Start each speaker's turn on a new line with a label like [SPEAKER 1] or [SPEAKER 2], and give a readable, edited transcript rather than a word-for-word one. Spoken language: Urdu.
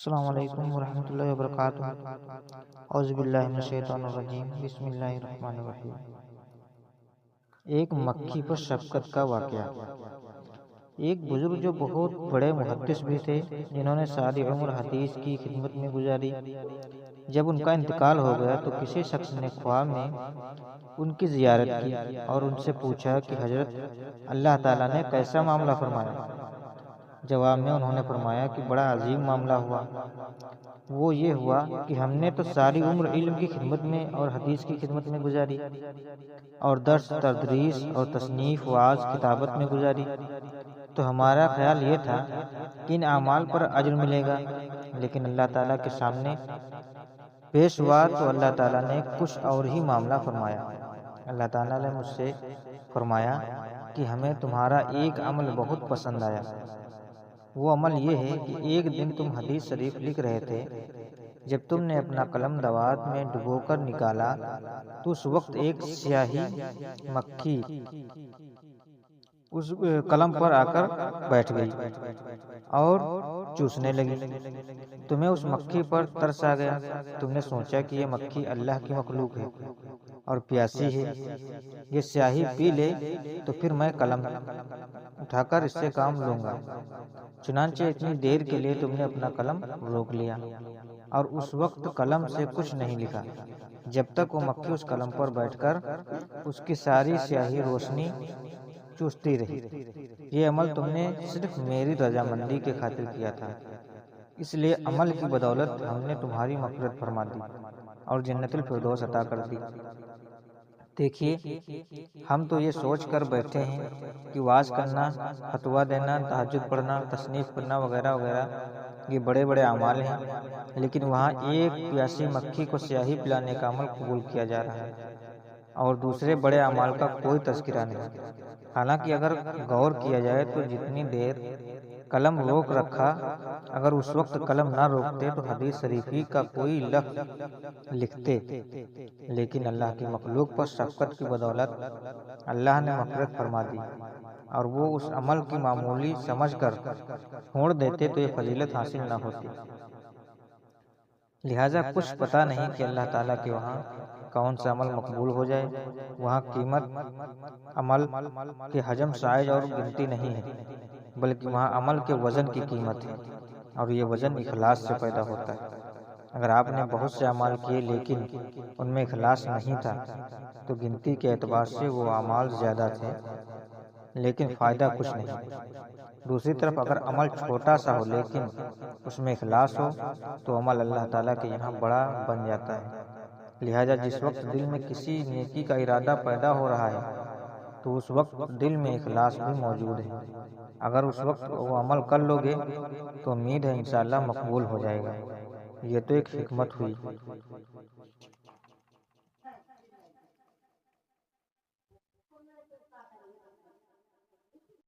[SPEAKER 1] السلام علیکم ورحمۃ اللہ وبرکاتہ۔ اعوذ باللہ من الشیطان الرجیم، بسم اللہ الرحمن الرحیم۔ ایک مکھی پر شفقت کا واقعہ۔ ایک بزرگ جو بہت بڑے محدث بھی تھے، جنہوں نے ساری عمر حدیث کی خدمت میں گزاری، جب ان کا انتقال ہو گیا تو کسی شخص نے خواب میں ان کی زیارت کی اور ان سے پوچھا کہ حضرت، اللہ تعالیٰ نے کیسا معاملہ فرمایا؟ جواب میں انہوں نے فرمایا کہ بڑا عظیم معاملہ ہوا۔ وہ یہ ہوا کہ ہم نے تو ساری عمر علم کی خدمت میں اور حدیث کی خدمت میں گزاری، اور درس تدریس اور تصنیف وعظ کتابت میں گزاری، تو ہمارا خیال یہ تھا کہ ان اعمال پر اجر ملے گا، لیکن اللہ تعالیٰ کے سامنے پیش ہوا تو اللہ تعالیٰ نے کچھ اور ہی معاملہ فرمایا۔ اللہ تعالیٰ نے مجھ سے فرمایا کہ ہمیں تمہارا ایک عمل بہت پسند آیا۔ وہ عمل یہ ہے کہ ایک دن تم حدیث شریف لکھ رہے تھے، جب تم نے اپنا قلم دوات میں ڈبو کر نکالا تو اس وقت ایک سیاہی مکھی اس قلم پر آ کر بیٹھ گئی اور چوسنے لگی۔ تمہیں اس مکھی پر ترس آ گیا۔ تم نے سوچا کہ یہ مکھی اللہ کی مخلوق ہے اور پیاسی ہے، یہ سیاہی پی لے تو پھر میں قلم اٹھا کر اس سے کام لوں گا۔ چنانچہ اتنی دیر کے لیے تم نے اپنا قلم روک لیا اور اس وقت قلم سے کچھ نہیں لکھا، جب تک وہ مکھی اس قلم پر بیٹھ کر اس کی ساری سیاہی روشنی چوستی رہی۔ یہ عمل تم نے صرف میری رضامندی کے خاطر کیا تھا، اس لیے عمل کی بدولت ہم نے تمہاری مغفرت فرما دی اور جنت الفردوس عطا کر دی۔ دیکھیے، ہم تو یہ سوچ کر بیٹھے ہیں کہ وعظ کرنا، فتویٰ دینا، تہجد پڑھنا، تصنیف کرنا وغیرہ وغیرہ یہ بڑے بڑے اعمال ہیں، لیکن وہاں ایک پیاسی مکھی کو سیاہی پلانے کا عمل قبول کیا جا رہا ہے اور دوسرے بڑے اعمال کا کوئی تذکرہ نہیں۔ حالانکہ اگر غور کیا جائے تو جتنی دیر قلم روک رکھا، اگر اس وقت قلم نہ روکتے تو حدیث شریفی کا کوئی لفظ لکھتے، لیکن اللہ کی مخلوق پر شفقت کی بدولت اللہ نے مغفرت فرما دی اور وہ اس عمل کی معمولی سمجھ کر چھوڑ دیتے تو یہ فضیلت حاصل نہ ہوتی۔ لہٰذا کچھ پتہ نہیں کہ اللہ تعالیٰ کے وہاں کون سا عمل مقبول ہو جائے۔ وہاں قیمت عمل کے حجم سائز اور گنتی نہیں ہے، بلکہ وہاں عمل کے وزن کی قیمت ہے، اور یہ وزن اخلاص سے پیدا ہوتا ہے۔ اگر آپ نے بہت سے اعمال کیے لیکن ان میں اخلاص نہیں تھا تو گنتی کے اعتبار سے وہ اعمال زیادہ تھے لیکن فائدہ کچھ نہیں۔ دوسری طرف اگر عمل چھوٹا سا ہو لیکن اس میں اخلاص ہو تو عمل اللہ تعالیٰ کے یہاں بڑا بن جاتا ہے۔ لہٰذا جس وقت دل میں کسی نیکی کا ارادہ پیدا ہو رہا ہے تو اس وقت دل میں اخلاص بھی موجود ہے۔ اگر اس وقت وہ عمل کر لو گے تو امید ہے انشاءاللہ مقبول ہو جائے گا۔ یہ تو ایک حکمت ہوئی۔